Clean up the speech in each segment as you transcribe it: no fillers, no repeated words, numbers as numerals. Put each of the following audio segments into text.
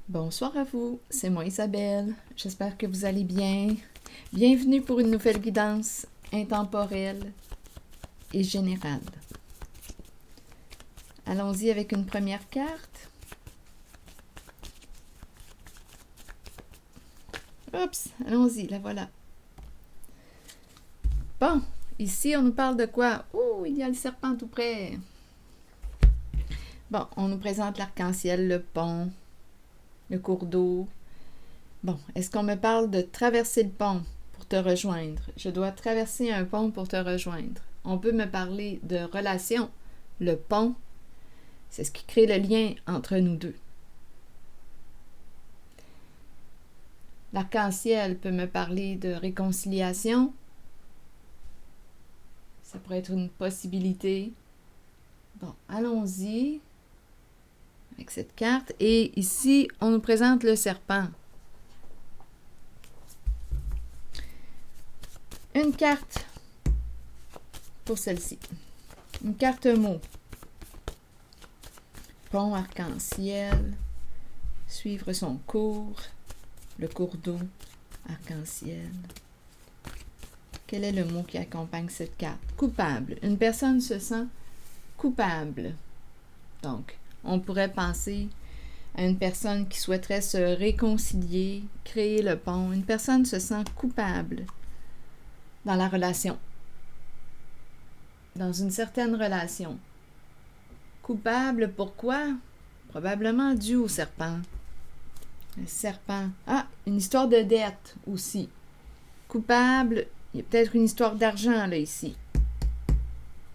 Bonsoir à vous, c'est moi Isabelle. J'espère que vous allez bien. Bienvenue pour une nouvelle guidance intemporelle et générale. Allons-y avec une première carte. Oups, allons-y, la voilà. Bon, ici on nous parle de quoi? Oh, il y a le serpent tout près. Bon, on nous présente l'arc-en-ciel, le pont, le cours d'eau. Bon, est-ce qu'on me parle de traverser le pont pour te rejoindre? Je dois traverser un pont pour te rejoindre. On peut me parler de relation. Le pont, c'est ce qui crée le lien entre nous deux. L'arc-en-ciel peut me parler de réconciliation. Ça pourrait être une possibilité. Bon, allons-y avec cette carte. Et ici, on nous présente le serpent. Une carte pour celle-ci. Une carte mot. Pont arc-en-ciel. Suivre son cours. Le cours d'eau. Arc-en-ciel. Quel est le mot qui accompagne cette carte? Coupable. Une personne se sent coupable. Donc, on pourrait penser à une personne qui souhaiterait se réconcilier, créer le pont. Une personne se sent coupable dans la relation, dans une certaine relation. Coupable, pourquoi? Probablement dû au serpent. Le serpent. Ah, une histoire de dette aussi. Coupable, il y a peut-être une histoire d'argent là ici.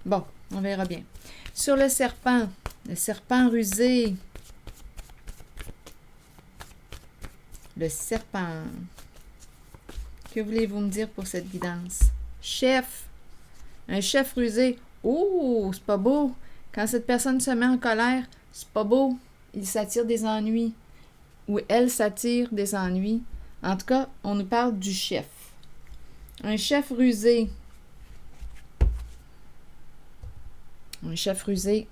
Bon, on verra bien. Sur le serpent rusé. Le serpent. Que voulez-vous me dire pour cette guidance? Chef. Un chef rusé. Oh, c'est pas beau. Quand cette personne se met en colère, c'est pas beau. Il s'attire des ennuis. Ou elle s'attire des ennuis. En tout cas, on nous parle du chef. Un chef rusé. Un chef rusé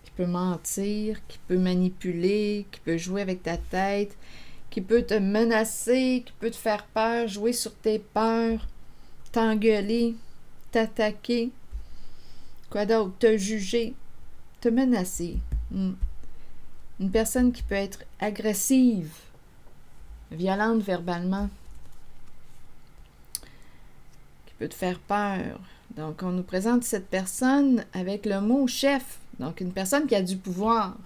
qui peut mentir, qui peut manipuler, qui peut jouer avec ta tête, qui peut te menacer, qui peut te faire peur, jouer sur tes peurs, t'engueuler, t'attaquer, quoi d'autre, te juger, te menacer. Une personne qui peut être agressive, violente verbalement, qui peut te faire peur. Donc, on nous présente cette personne avec le mot chef, donc une personne qui a du pouvoir.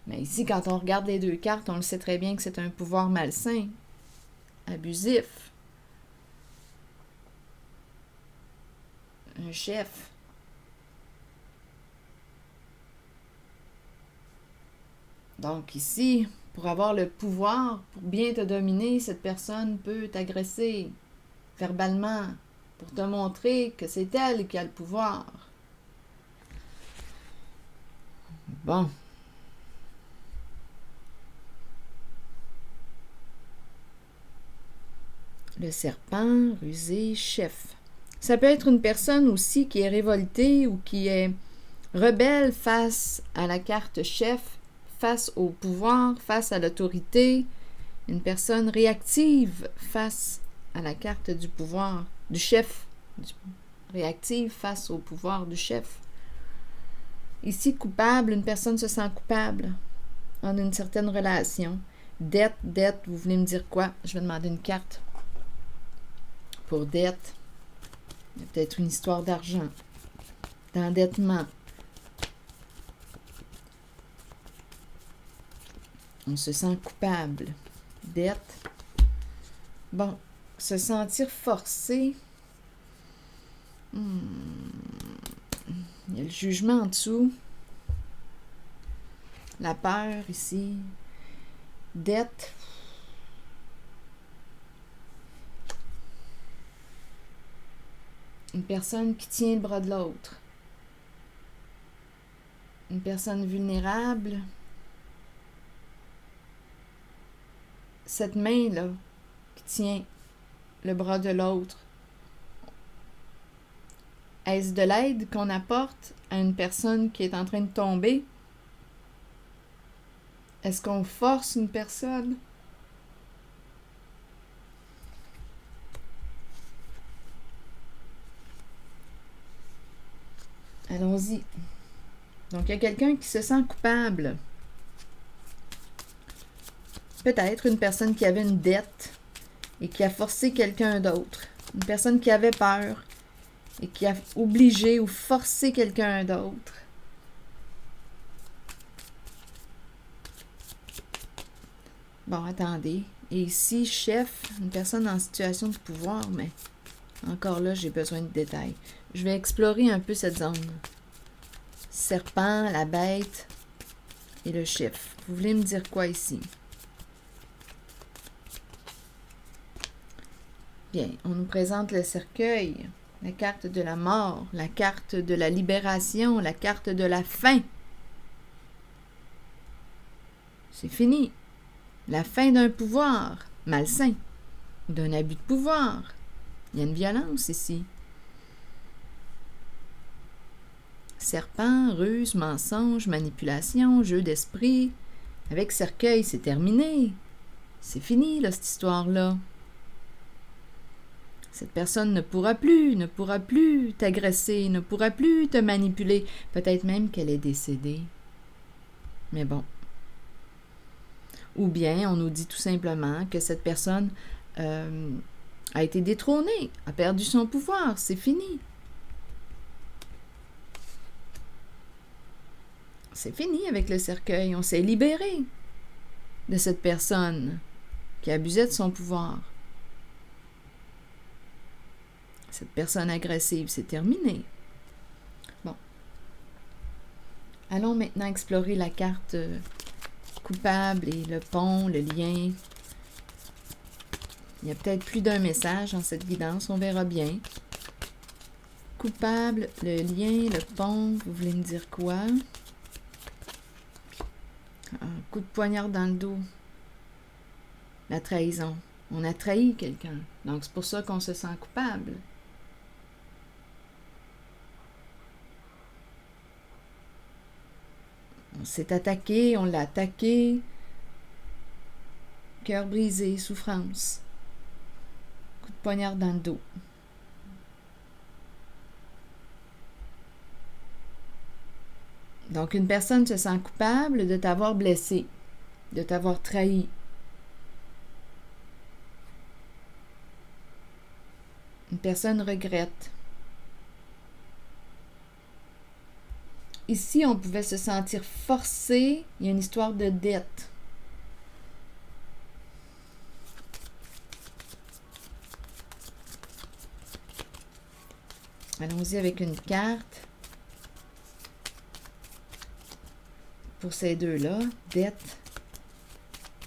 Mais ici, quand on regarde les deux cartes, on le sait très bien que c'est un pouvoir malsain, abusif. Un chef. Donc ici, pour avoir le pouvoir, pour bien te dominer, cette personne peut t'agresser verbalement pour te montrer que c'est elle qui a le pouvoir. Bon. Le serpent, rusé, chef. Ça peut être une personne aussi qui est révoltée ou qui est rebelle face à la carte chef, face au pouvoir, face à l'autorité. Une personne réactive face à la carte du pouvoir, du chef. Réactive face au pouvoir du chef. Ici, coupable, une personne se sent coupable en une certaine relation. Dette, vous voulez me dire quoi? Je vais demander une carte. Pour dette, il y a peut-être une histoire d'argent, d'endettement. On se sent coupable. Dette. Bon, se sentir forcé. Il y a le jugement en dessous. La peur ici. Dette. Une personne qui tient le bras de l'autre. Une personne vulnérable. Cette main-là qui tient le bras de l'autre. Est-ce de l'aide qu'on apporte à une personne qui est en train de tomber? Est-ce qu'on force une personne? Allons-y. Donc, il y a quelqu'un qui se sent coupable. Peut-être une personne qui avait une dette et qui a forcé quelqu'un d'autre. Une personne qui avait peur et qui a obligé ou forcé quelqu'un d'autre. Bon, attendez. Et ici, chef, une personne en situation de pouvoir, mais encore là, j'ai besoin de détails. Je vais explorer un peu cette zone. Serpent, la bête et le chef. Vous voulez me dire quoi ici? Bien, on nous présente le cercueil, la carte de la mort, la carte de la libération, la carte de la fin. C'est fini. La fin d'un pouvoir malsain, d'un abus de pouvoir. Il y a une violence ici. Serpent, ruse, mensonge, manipulation, jeu d'esprit. Avec cercueil, c'est terminé. C'est fini, là, cette histoire-là. Cette personne ne pourra plus t'agresser, ne pourra plus te manipuler. Peut-être même qu'elle est décédée. Mais bon. Ou bien, on nous dit tout simplement que cette personne a été détrônée, a perdu son pouvoir, c'est fini. C'est fini avec le cercueil, on s'est libéré de cette personne qui abusait de son pouvoir. Cette personne agressive, c'est terminé. Bon. Allons maintenant explorer la carte coupable et le pont, le lien. Il y a peut-être plus d'un message dans cette guidance, on verra bien. Coupable, le lien, le pont, vous voulez me dire quoi? Un coup de poignard dans le dos. La trahison. On a trahi quelqu'un. Donc c'est pour ça qu'on se sent coupable. On s'est attaqué, on l'a attaqué. Cœur brisé, souffrance. Coup de poignard dans le dos. Donc, une personne se sent coupable de t'avoir blessé, de t'avoir trahi. Une personne regrette. Ici, on pouvait se sentir forcé. Il y a une histoire de dette. Allons-y avec une carte. Pour ces deux-là, dette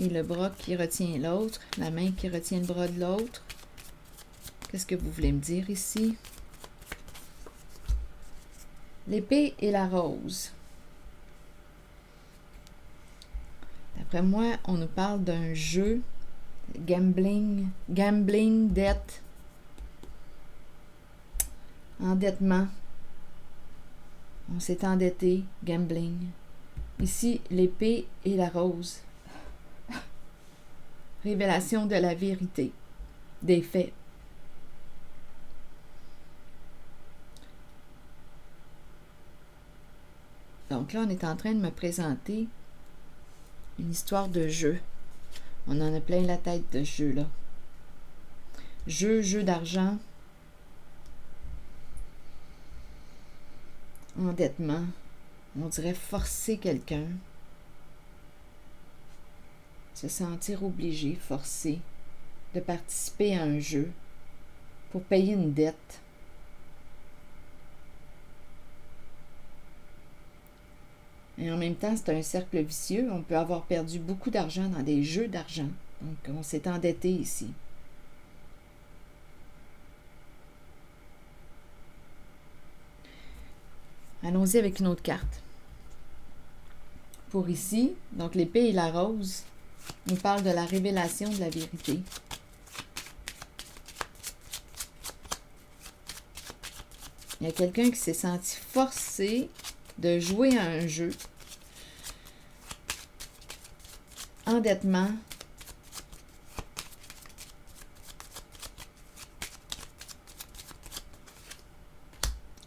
et le bras qui retient l'autre, la main qui retient le bras de l'autre. Qu'est-ce que vous voulez me dire ici? L'épée et la rose. D'après moi, on nous parle d'un jeu, gambling, dette, endettement. On s'est endetté, gambling. Ici, l'épée et la rose. Révélation de la vérité, des faits. Donc là, on est en train de me présenter une histoire de jeu. On en a plein la tête de jeu, là. Jeu d'argent. Endettement. On dirait forcer quelqu'un. Se sentir obligé, forcé, de participer à un jeu pour payer une dette. Et en même temps, c'est un cercle vicieux. On peut avoir perdu beaucoup d'argent dans des jeux d'argent. Donc, on s'est endetté ici. Allons-y avec une autre carte. Pour ici, donc l'épée et la rose, nous parle de la révélation de la vérité. Il y a quelqu'un qui s'est senti forcé de jouer à un jeu endettement.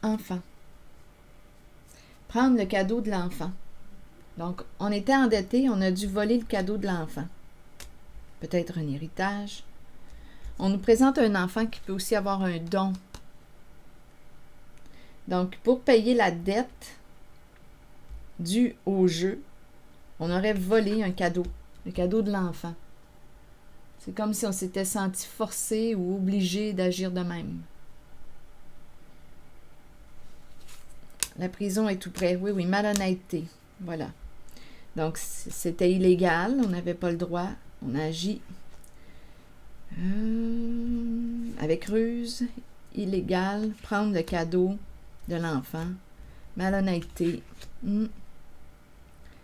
Enfant. Prendre le cadeau de l'enfant. Donc, on était endetté, on a dû voler le cadeau de l'enfant. Peut-être un héritage. On nous présente un enfant qui peut aussi avoir un don. Donc, pour payer la dette due au jeu, on aurait volé un cadeau, le cadeau de l'enfant. C'est comme si on s'était senti forcé ou obligé d'agir de même. La prison est tout près. Oui, oui, malhonnêteté. Voilà. Donc, c'était illégal, on n'avait pas le droit, on a agi avec ruse, illégal, prendre le cadeau de l'enfant, malhonnêteté.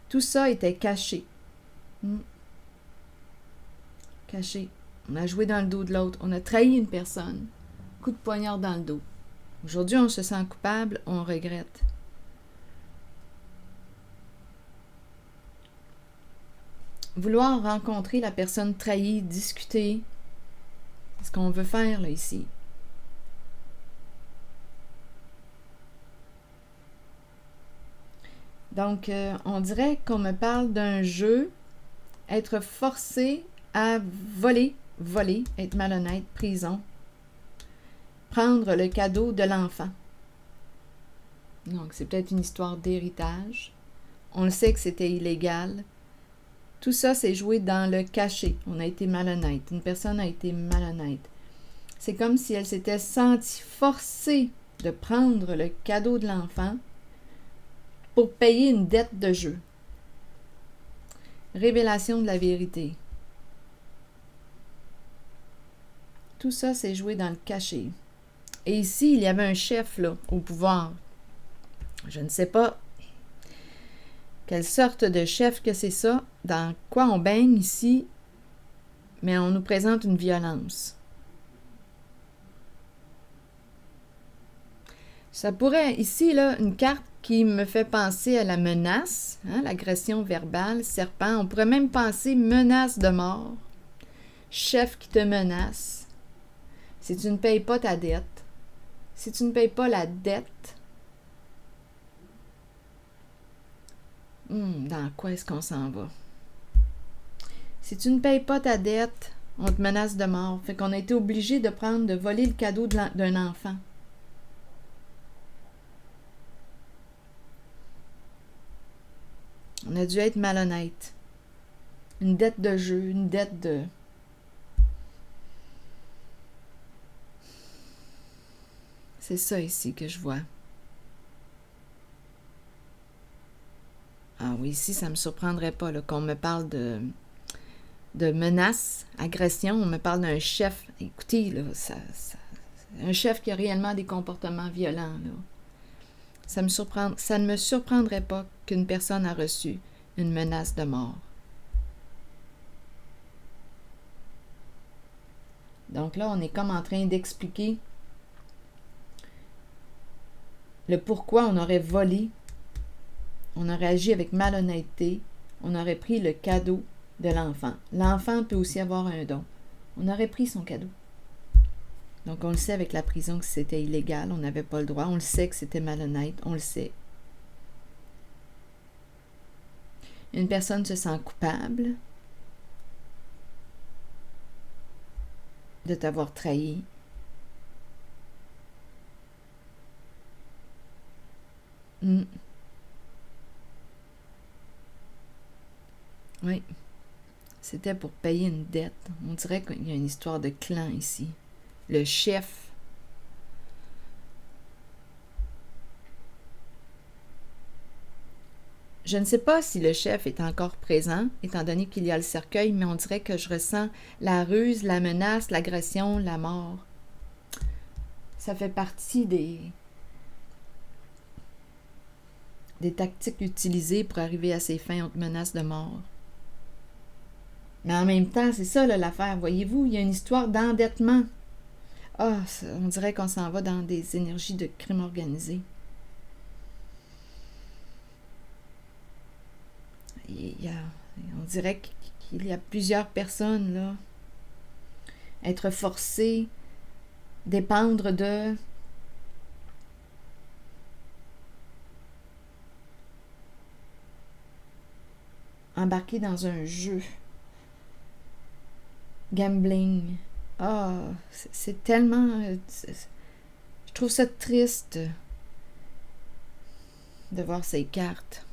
Tout ça était caché. Caché. On a joué dans le dos de l'autre, on a trahi une personne. Coup de poignard dans le dos. Aujourd'hui, on se sent coupable, on regrette. Vouloir rencontrer la personne trahie, discuter, c'est ce qu'on veut faire là ici. Donc, on dirait qu'on me parle d'un jeu, être forcé à voler, être malhonnête, prison, prendre le cadeau de l'enfant. Donc, c'est peut-être une histoire d'héritage. On le sait que c'était illégal. Tout ça, c'est joué dans le caché. On a été malhonnête. Une personne a été malhonnête. C'est comme si elle s'était sentie forcée de prendre le cadeau de l'enfant pour payer une dette de jeu. Révélation de la vérité. Tout ça, c'est joué dans le caché. Et ici, il y avait un chef là, au pouvoir. Je ne sais pas quelle sorte de chef que c'est ça, dans quoi on baigne ici, mais on nous présente une violence. Ça pourrait, ici, là, une carte qui me fait penser à la menace, l'agression verbale, serpent. On pourrait même penser menace de mort, chef qui te menace. Si tu ne payes pas ta dette, si tu ne payes pas la dette, dans quoi est-ce qu'on s'en va? Si tu ne payes pas ta dette, on te menace de mort. Fait qu'on a été obligé de voler le cadeau d'un enfant. On a dû être malhonnête. Une dette de jeu, une dette de... C'est ça ici que je vois. Ah oui, ici, ça ne me surprendrait pas là, qu'on me parle de menaces, agression. On me parle d'un chef. Écoutez, là, un chef qui a réellement des comportements violents. Là. Ça ne me surprendrait pas qu'une personne a reçu une menace de mort. Donc là, on est comme en train d'expliquer le pourquoi on aurait volé, on aurait agi avec malhonnêteté, on aurait pris le cadeau de l'enfant. L'enfant peut aussi avoir un don. On aurait pris son cadeau. Donc, on le sait avec la prison que c'était illégal, on n'avait pas le droit. On le sait que c'était malhonnête, on le sait. Une personne se sent coupable de t'avoir trahi. Oui. C'était pour payer une dette. On dirait qu'il y a une histoire de clan ici. Le chef. Je ne sais pas si le chef est encore présent, étant donné qu'il y a le cercueil, mais on dirait que je ressens la ruse, la menace, l'agression, la mort. Ça fait partie des tactiques utilisées pour arriver à ses fins. On te menace de mort. Mais en même temps, c'est ça là, l'affaire. Voyez-vous, il y a une histoire d'endettement. Ah, on dirait qu'on s'en va dans des énergies de crime organisé. On dirait il y a plusieurs personnes, là. Être forcé, dépendre de... Embarquer dans un jeu. Gambling. Ah, c'est tellement... je trouve ça triste de voir ces cartes.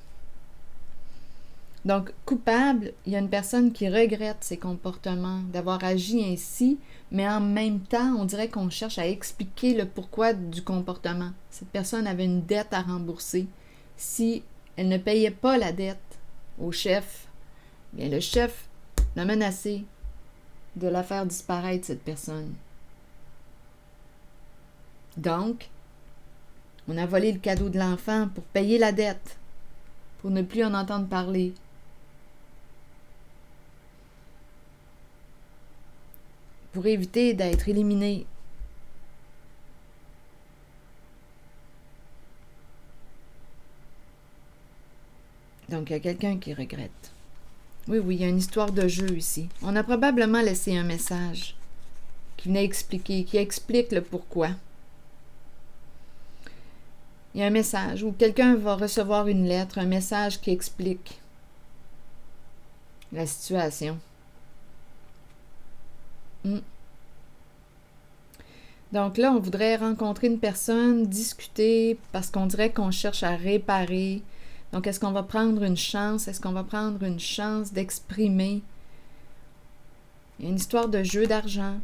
Donc, coupable, il y a une personne qui regrette ses comportements, d'avoir agi ainsi, mais en même temps, on dirait qu'on cherche à expliquer le pourquoi du comportement. Cette personne avait une dette à rembourser. Si elle ne payait pas la dette au chef, bien le chef l'a menacé de la faire disparaître, cette personne. Donc, on a volé le cadeau de l'enfant pour payer la dette, pour ne plus en entendre parler. Pour éviter d'être éliminé. Donc, il y a quelqu'un qui regrette. Oui, il y a une histoire de jeu ici. On a probablement laissé un message qui venait expliquer, qui explique le pourquoi. Il y a un message où quelqu'un va recevoir une lettre, un message qui explique la situation. Donc là, on voudrait rencontrer une personne, discuter, parce qu'on dirait qu'on cherche à réparer. Donc, est-ce qu'on va prendre une chance? Est-ce qu'on va prendre une chance d'exprimer? Il y a une histoire de jeu d'argent.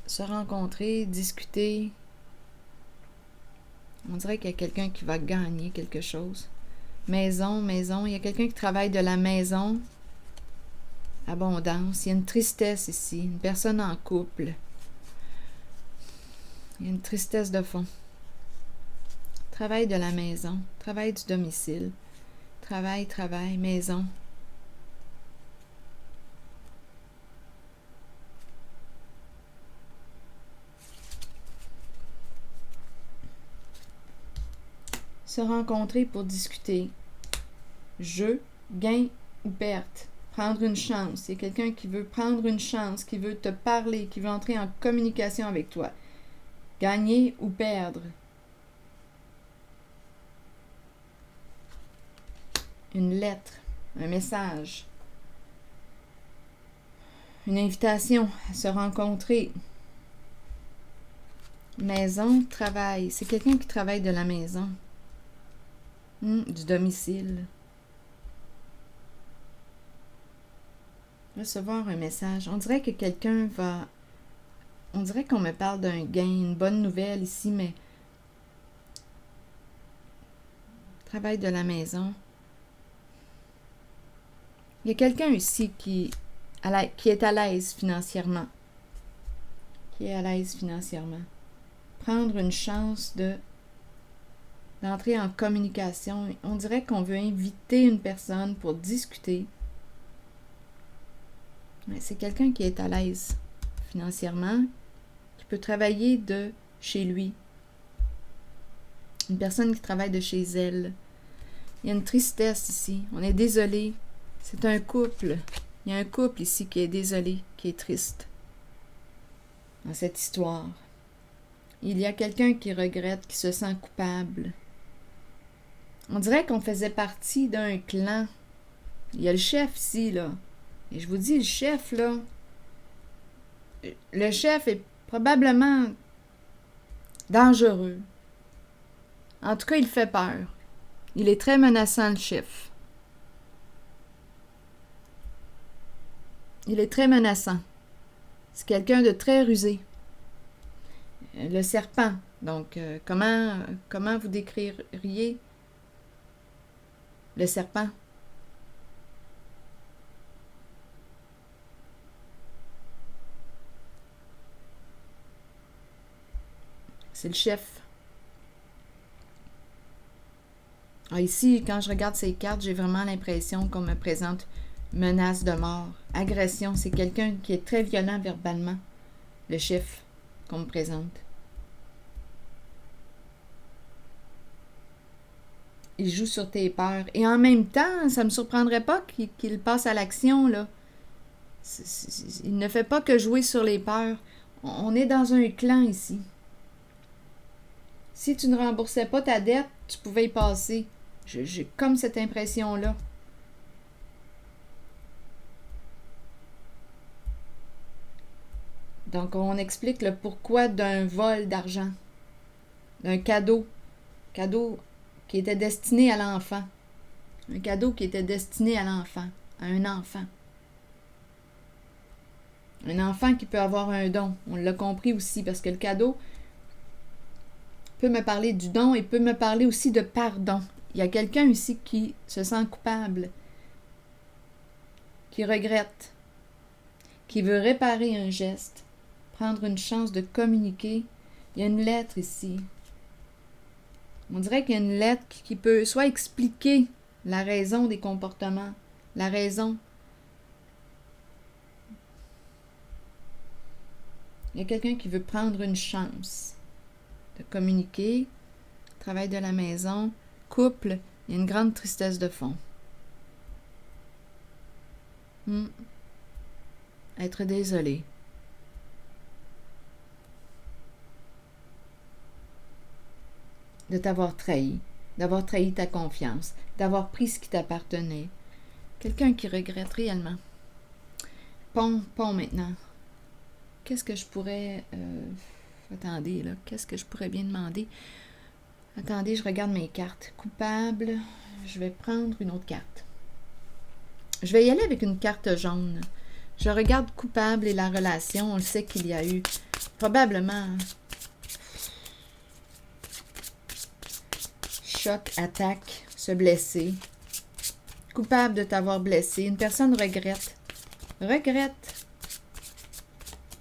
Se rencontrer, discuter. On dirait qu'il y a quelqu'un qui va gagner quelque chose. Maison. Il y a quelqu'un qui travaille de la maison. Abondance. Il y a une tristesse ici. Une personne en couple. Il y a une tristesse de fond. Travail de la maison. Travail du domicile. Travail, maison. Se rencontrer pour discuter. Jeu, gain ou perte. Prendre une chance. Il y a quelqu'un qui veut prendre une chance, qui veut te parler, qui veut entrer en communication avec toi. Gagner ou perdre. Une lettre, un message. Une invitation à se rencontrer. Maison, travail. C'est quelqu'un qui travaille de la maison. Du domicile. Recevoir un message. On dirait que quelqu'un va... On dirait qu'on me parle d'un gain, une bonne nouvelle ici, mais... Travail de la maison. Il y a quelqu'un ici qui est à l'aise financièrement. Qui est à l'aise financièrement. Prendre une chance d'entrer en communication. On dirait qu'on veut inviter une personne pour discuter. C'est quelqu'un qui est à l'aise financièrement, qui peut travailler de chez lui. Une personne qui travaille de chez elle. Il y a une tristesse ici. On est désolé. C'est un couple. Il y a un couple ici qui est désolé, qui est triste dans cette histoire. Il y a quelqu'un qui regrette, qui se sent coupable. On dirait qu'on faisait partie d'un clan. Il y a le chef ici, là. Et je vous dis, le chef, là, le chef est probablement dangereux. En tout cas, il fait peur. Il est très menaçant, le chef. Il est très menaçant. C'est quelqu'un de très rusé. Le serpent. Donc, comment vous décririez le serpent? C'est le chef. Ah, ici, quand je regarde ces cartes, j'ai vraiment l'impression qu'on me présente menace de mort, agression. C'est quelqu'un qui est très violent verbalement, le chef qu'on me présente. il joue sur tes peurs. Et en même temps, ça ne me surprendrait pas qu'il passe à l'action, là. Il ne fait pas que jouer sur les peurs. On est dans un clan ici. Si tu ne remboursais pas ta dette, tu pouvais y passer. J'ai comme cette impression-là. Donc, on explique le pourquoi d'un vol d'argent, d'un cadeau. Cadeau qui était destiné à l'enfant. Un cadeau qui était destiné à l'enfant, à un enfant. Un enfant qui peut avoir un don. On l'a compris aussi, parce que le cadeau peut me parler du don et peut me parler aussi de pardon. Il y a quelqu'un ici qui se sent coupable, qui regrette, qui veut réparer un geste, prendre une chance de communiquer. Il y a une lettre ici. On dirait qu'il y a une lettre qui peut soit expliquer la raison des comportements, la raison. Il y a quelqu'un qui veut prendre une chance de communiquer, travail de la maison, couple, il y a une grande tristesse de fond. Être désolé. De t'avoir trahi, d'avoir trahi ta confiance, d'avoir pris ce qui t'appartenait. Quelqu'un qui regrette réellement. Pont maintenant. Qu'est-ce que je pourrais... attendez, là. Qu'est-ce que je pourrais bien demander? Attendez, je regarde mes cartes. Coupable. Je vais prendre une autre carte. Je vais y aller avec une carte jaune. Je regarde coupable et la relation. On le sait qu'il y a eu probablement... choc, attaque, se blesser. Coupable de t'avoir blessé. Une personne regrette. Regrette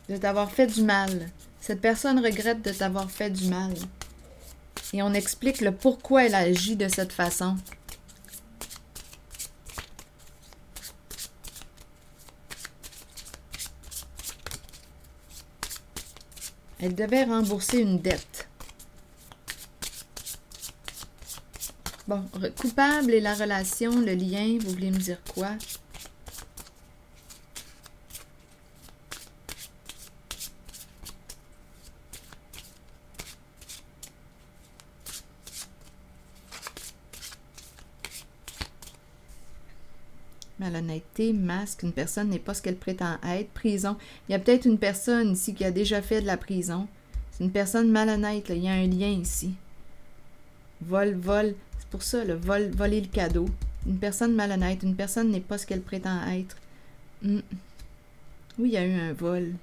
de t'avoir fait du mal. Cette personne regrette de t'avoir fait du mal. Et on explique le pourquoi elle agit de cette façon. Elle devait rembourser une dette. Bon, coupable et la relation, le lien, vous voulez me dire quoi? Malhonnêteté, masque, une personne n'est pas ce qu'elle prétend être, prison. Il y a peut-être une personne ici qui a déjà fait de la prison. C'est une personne malhonnête, là. Il y a un lien ici. Vol, c'est pour ça, le vol, voler le cadeau. Une personne malhonnête, une personne n'est pas ce qu'elle prétend être. Oui, il y a eu un vol.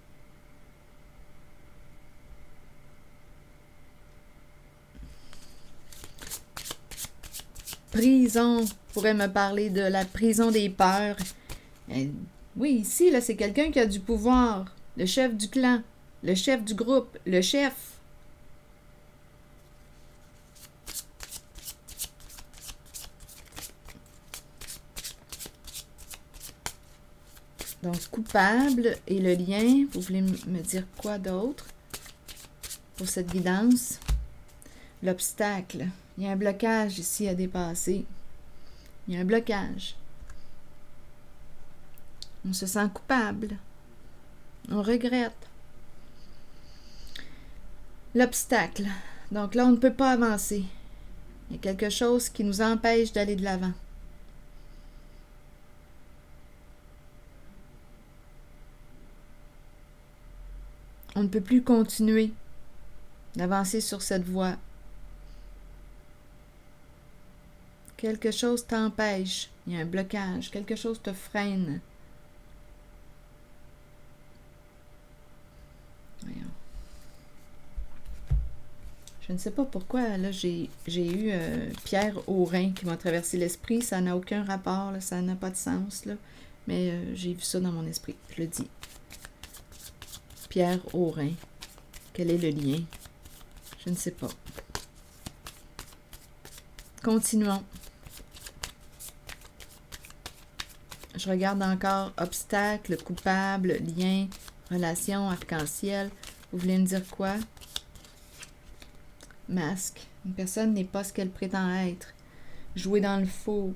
Prison, pourrait me parler de la prison des peurs. Oui, ici, là, c'est quelqu'un qui a du pouvoir. Le chef du clan, le chef du groupe, le chef. Donc, coupable et le lien. Vous voulez me dire quoi d'autre pour cette guidance? L'obstacle. Il y a un blocage ici à dépasser. Il y a un blocage. On se sent coupable. On regrette. L'obstacle. Donc là, on ne peut pas avancer. Il y a quelque chose qui nous empêche d'aller de l'avant. On ne peut plus continuer d'avancer sur cette voie. Quelque chose t'empêche. Il y a un blocage. Quelque chose te freine. Voyons. Je ne sais pas pourquoi, là, j'ai eu Pierre Aurin qui m'a traversé l'esprit. Ça n'a aucun rapport, là, ça n'a pas de sens, là. Mais j'ai vu ça dans mon esprit, je le dis. Pierre Aurin. Quel est le lien? Je ne sais pas. Continuons. Je regarde encore obstacle, coupable, lien, relation, arc-en-ciel. Vous voulez me dire quoi? Masque. Une personne n'est pas ce qu'elle prétend être. jouer dans le faux.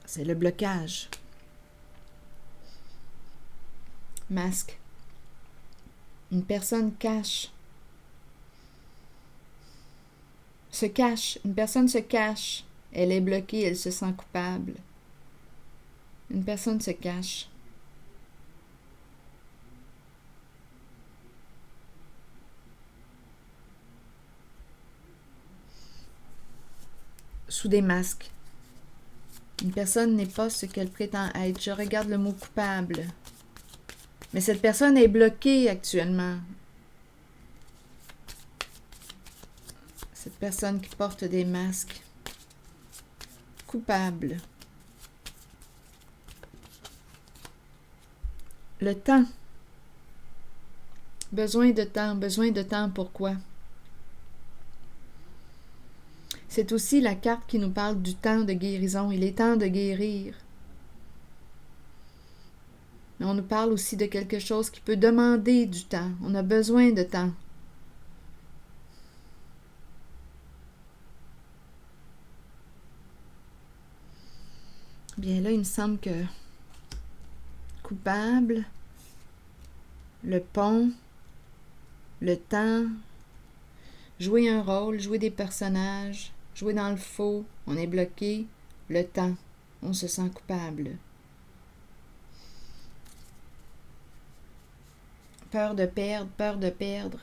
C'est le blocage. Masque. Une personne cache. Se cache. Une personne se cache. Elle est bloquée, elle se sent coupable. Une personne se cache. Sous des masques. Une personne n'est pas ce qu'elle prétend être. Je regarde le mot coupable. Mais cette personne est bloquée actuellement. Cette personne qui porte des masques. Coupable. Le temps. Besoin de temps. Besoin de temps, pourquoi? C'est aussi la carte qui nous parle du temps de guérison. Il est temps de guérir. Mais on nous parle aussi de quelque chose qui peut demander du temps. On a besoin de temps. Bien là, il me semble que coupable, le pont, le temps, jouer un rôle, jouer des personnages, jouer dans le faux, on est bloqué, le temps, on se sent coupable. Peur de perdre, peur de perdre.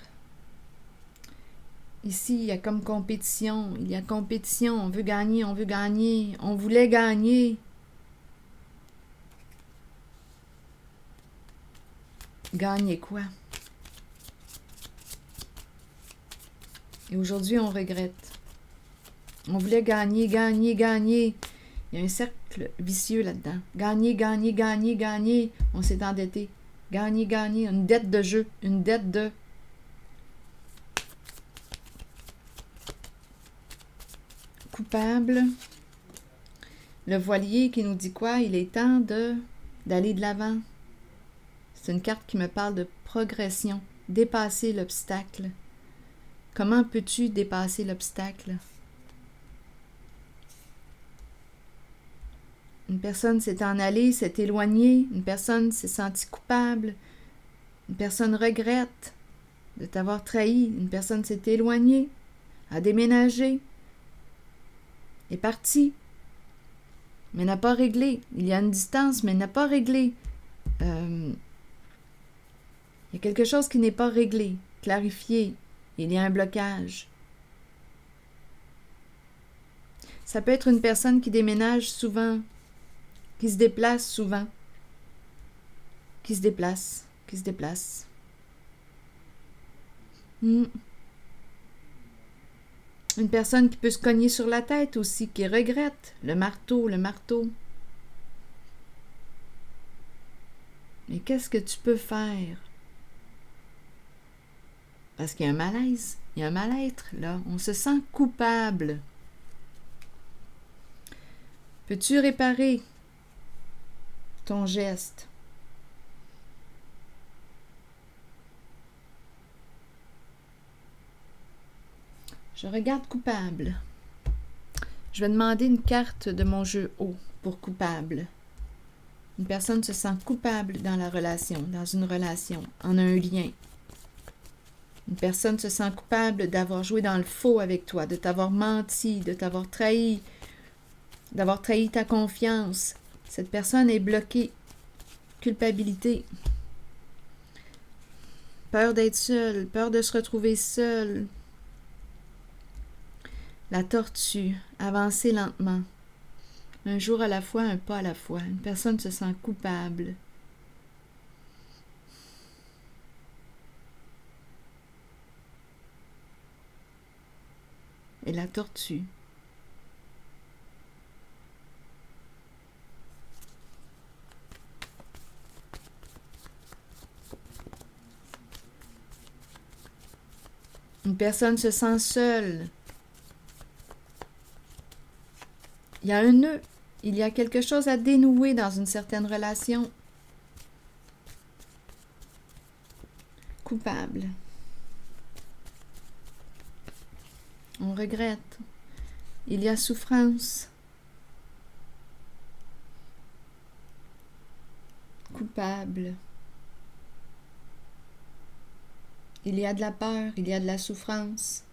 Ici, il y a comme compétition, il y a compétition, on veut gagner, on voulait gagner. Gagner quoi? Et aujourd'hui, on regrette. On voulait gagner, gagner, gagner. Il y a un cercle vicieux là-dedans. Gagner, gagner, gagner, gagner. On s'est endetté. Gagner, gagner. Une dette de jeu. Une dette de... Coupable. Le voilier qui nous dit quoi? Il est temps d'aller de l'avant. C'est une carte qui me parle de progression. Dépasser l'obstacle. Comment peux-tu dépasser l'obstacle? Une personne s'est en allée, s'est éloignée. Une personne s'est sentie coupable. Une personne regrette de t'avoir trahi. Une personne s'est éloignée, a déménagé, est partie, mais n'a pas réglé. Il y a une distance, mais n'a pas réglé. Il y a quelque chose qui n'est pas réglé, clarifié. Il y a un blocage. Ça peut être une personne qui déménage souvent, qui se déplace souvent, qui se déplace. Une personne qui peut se cogner sur la tête aussi, qui regrette le marteau. Mais qu'est-ce que tu peux faire? Parce qu'il y a un malaise, il y a un mal-être, là. On se sent coupable. Peux-tu réparer ton geste? Je regarde coupable. Je vais demander une carte de mon jeu haut pour coupable. Une personne se sent coupable dans la relation, dans une relation, en un lien. Une personne se sent coupable d'avoir joué dans le faux avec toi, de t'avoir menti, de t'avoir trahi, d'avoir trahi ta confiance. Cette personne est bloquée. Culpabilité. Peur d'être seule, peur de se retrouver seule. La tortue, avancer lentement. Un jour à la fois, un pas à la fois. Une personne se sent coupable. Et la tortue. Une personne se sent seule. Il y a un nœud. Il y a quelque chose à dénouer dans une certaine relation. Coupable. On regrette. Il y a souffrance. Coupable. Il y a de la peur, il y a de la souffrance.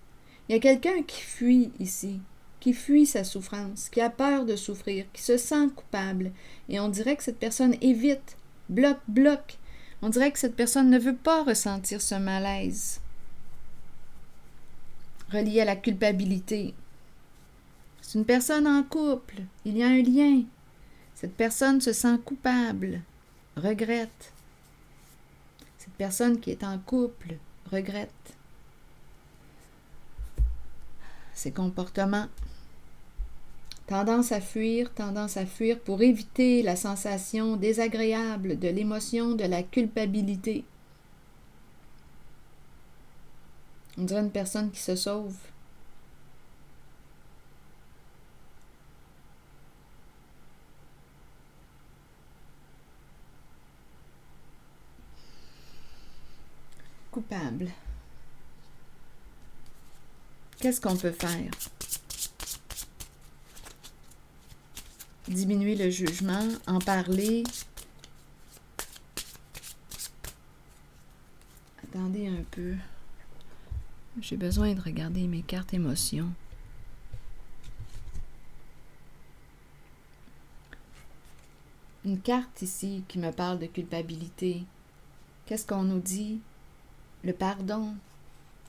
Il y a quelqu'un qui fuit ici, qui fuit sa souffrance, qui a peur de souffrir, qui se sent coupable. Et on dirait que cette personne évite, bloque. On dirait que cette personne ne veut pas ressentir ce malaise relié à la culpabilité. C'est une personne en couple, il y a un lien. Cette personne se sent coupable, regrette. Cette personne qui est en couple regrette ses comportements. Tendance à fuir pour éviter la sensation désagréable de l'émotion de la culpabilité. On dirait une personne qui se sauve. Coupable. Qu'est-ce qu'on peut faire? Diminuer le jugement, en parler. Attendez un peu. J'ai besoin de regarder mes cartes émotions. Une carte ici qui me parle de culpabilité. Qu'est-ce qu'on nous dit? Le pardon.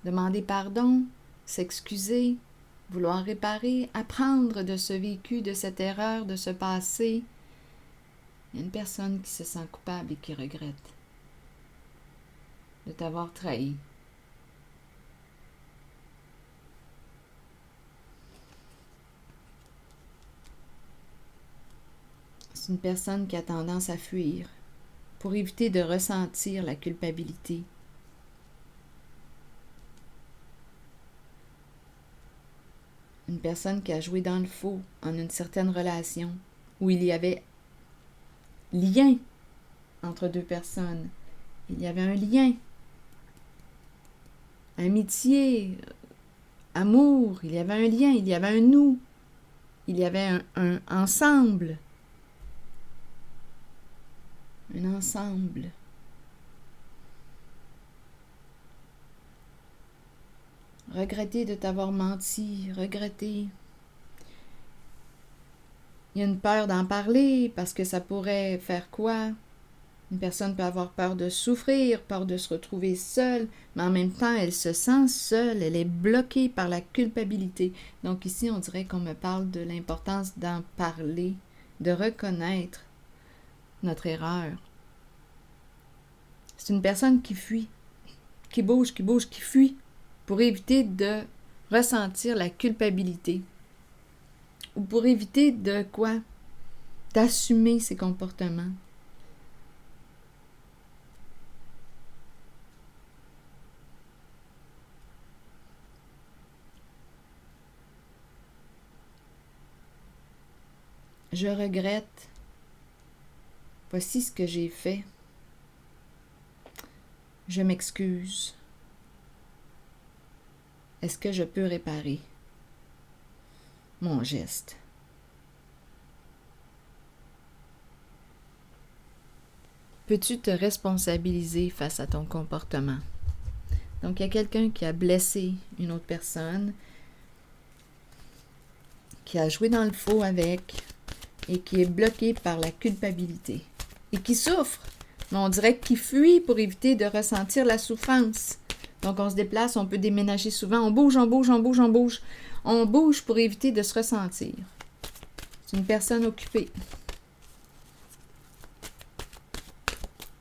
Demander pardon, s'excuser, vouloir réparer, apprendre de ce vécu, de cette erreur, de ce passé. Il y a une personne qui se sent coupable et qui regrette de t'avoir trahi. C'est une personne qui a tendance à fuir pour éviter de ressentir la culpabilité. Une personne qui a joué dans le faux en une certaine relation où il y avait lien entre deux personnes. Il y avait un lien, amitié, amour, il y avait un lien, il y avait un nous, il y avait un ensemble. Un ensemble. Regretter de t'avoir menti, regretter. Il y a une peur d'en parler parce que ça pourrait faire quoi? Une personne peut avoir peur de souffrir, peur de se retrouver seule, mais en même temps, elle se sent seule, elle est bloquée par la culpabilité. Donc ici, on dirait qu'on me parle de l'importance d'en parler, de reconnaître notre erreur. C'est une personne qui fuit, qui bouge, qui fuit pour éviter de ressentir la culpabilité. Ou pour éviter de quoi? D'assumer ses comportements. Je regrette. Voici ce que j'ai fait. Je m'excuse. Est-ce que je peux réparer mon geste? Peux-tu te responsabiliser face à ton comportement? Donc, il y a quelqu'un qui a blessé une autre personne, qui a joué dans le faux avec et qui est bloqué par la culpabilité et qui souffre. Mais on dirait qu'il fuit pour éviter de ressentir la souffrance. Donc, on se déplace, on peut déménager souvent. On bouge. On bouge pour éviter de se ressentir. C'est une personne occupée.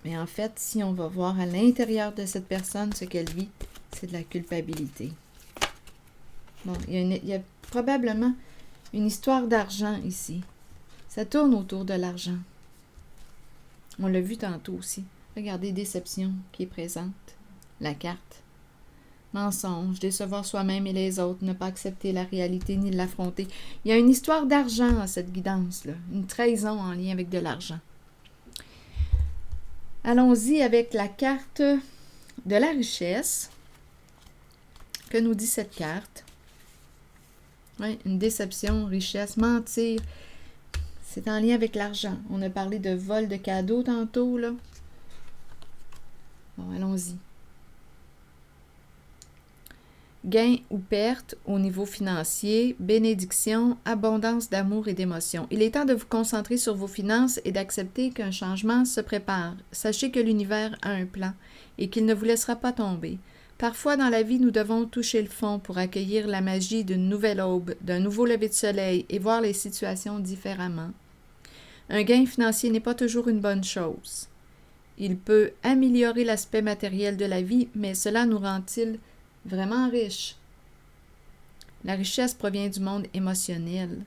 Mais en fait, si on va voir à l'intérieur de cette personne, ce qu'elle vit, c'est de la culpabilité. Bon, il y a probablement une histoire d'argent ici. Ça tourne autour de l'argent. On l'a vu tantôt aussi. Regardez, déception qui est présente. La carte. Mensonge, décevoir soi-même et les autres, ne pas accepter la réalité ni l'affronter. Il y a une histoire d'argent à cette guidance-là, une trahison en lien avec de l'argent. Allons-y avec la carte de la richesse. Que nous dit cette carte? Oui, une déception, richesse, mentir. C'est en lien avec l'argent. On a parlé de vol de cadeaux tantôt, là. Bon, allons-y. Gain ou perte au niveau financier, bénédiction, abondance d'amour et d'émotion. Il est temps de vous concentrer sur vos finances et d'accepter qu'un changement se prépare. Sachez que l'univers a un plan et qu'il ne vous laissera pas tomber. Parfois dans la vie, nous devons toucher le fond pour accueillir la magie d'une nouvelle aube, d'un nouveau lever de soleil et voir les situations différemment. Un gain financier n'est pas toujours une bonne chose. Il peut améliorer l'aspect matériel de la vie, mais cela nous rend-il vraiment riches? La richesse provient du monde émotionnel.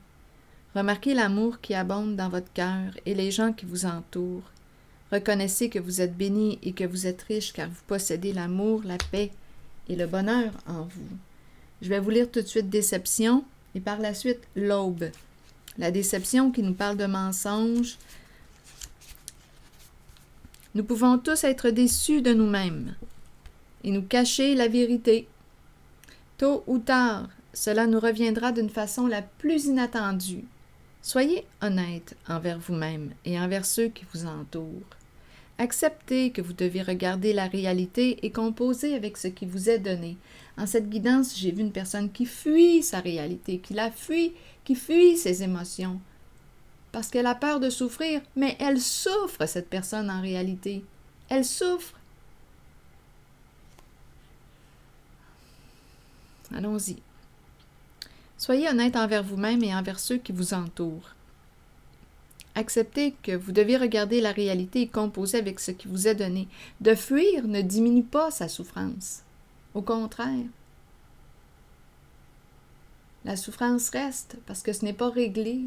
Remarquez l'amour qui abonde dans votre cœur et les gens qui vous entourent. Reconnaissez que vous êtes béni et que vous êtes riche car vous possédez l'amour, la paix et le bonheur en vous. Je vais vous lire tout de suite Déception et par la suite l'Aube. La déception qui nous parle de mensonges. Nous pouvons tous être déçus de nous-mêmes et nous cacher la vérité. Tôt ou tard, cela nous reviendra d'une façon la plus inattendue. Soyez honnête envers vous-même et envers ceux qui vous entourent. Acceptez que vous devez regarder la réalité et composer avec ce qui vous est donné. En cette guidance, j'ai vu une personne qui fuit sa réalité, qui fuit ses émotions, parce qu'elle a peur de souffrir, mais elle souffre, cette personne, en réalité. Elle souffre. Allons-y. Soyez honnête envers vous-même et envers ceux qui vous entourent. Acceptez que vous devez regarder la réalité et composer avec ce qui vous est donné. De fuir ne diminue pas sa souffrance. Au contraire. La souffrance reste parce que ce n'est pas réglé.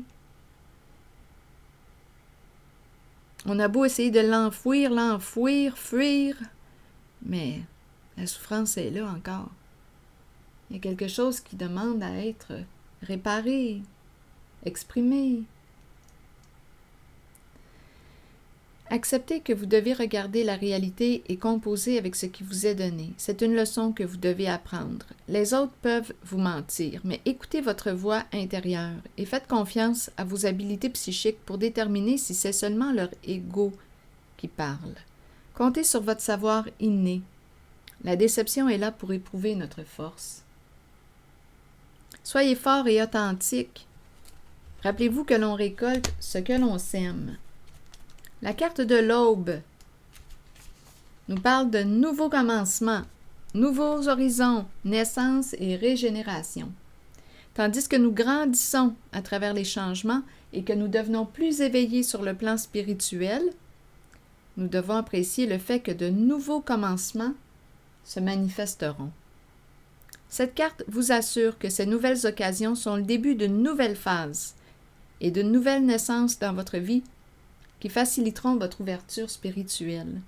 On a beau essayer de l'enfouir, fuir, mais la souffrance est là encore. Il y a quelque chose qui demande à être réparé, exprimé. Acceptez que vous devez regarder la réalité et composer avec ce qui vous est donné. C'est une leçon que vous devez apprendre. Les autres peuvent vous mentir, mais écoutez votre voix intérieure et faites confiance à vos habiletés psychiques pour déterminer si c'est seulement leur ego qui parle. Comptez sur votre savoir inné. La déception est là pour éprouver notre force. Soyez fort et authentique. Rappelez-vous que l'on récolte ce que l'on sème. La carte de l'Aube nous parle de nouveaux commencements, nouveaux horizons, naissance et régénération. Tandis que nous grandissons à travers les changements et que nous devenons plus éveillés sur le plan spirituel, nous devons apprécier le fait que de nouveaux commencements se manifesteront. Cette carte vous assure que ces nouvelles occasions sont le début d'une nouvelle phase et d'une nouvelle naissance dans votre vie qui faciliteront votre ouverture spirituelle.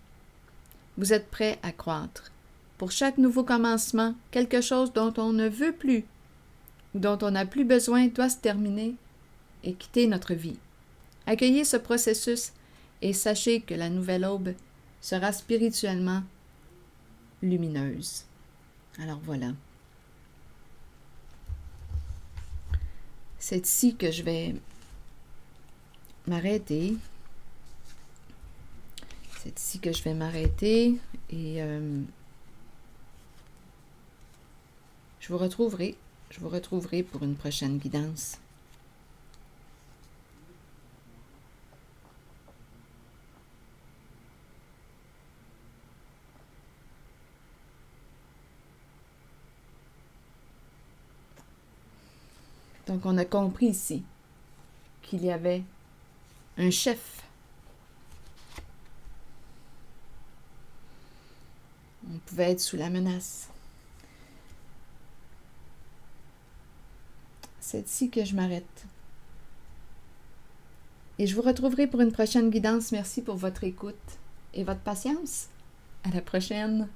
Vous êtes prêt à croître. Pour chaque nouveau commencement, quelque chose dont on ne veut plus ou dont on n'a plus besoin doit se terminer et quitter notre vie. Accueillez ce processus et sachez que la nouvelle aube sera spirituellement lumineuse. Alors voilà. C'est ici que je vais m'arrêter. C'est ici que je vais m'arrêter et je vous retrouverai pour une prochaine guidance. Donc, on a compris ici qu'il y avait un chef. On pouvait être sous la menace. C'est ici que je m'arrête. Et je vous retrouverai pour une prochaine guidance. Merci pour votre écoute et votre patience. À la prochaine.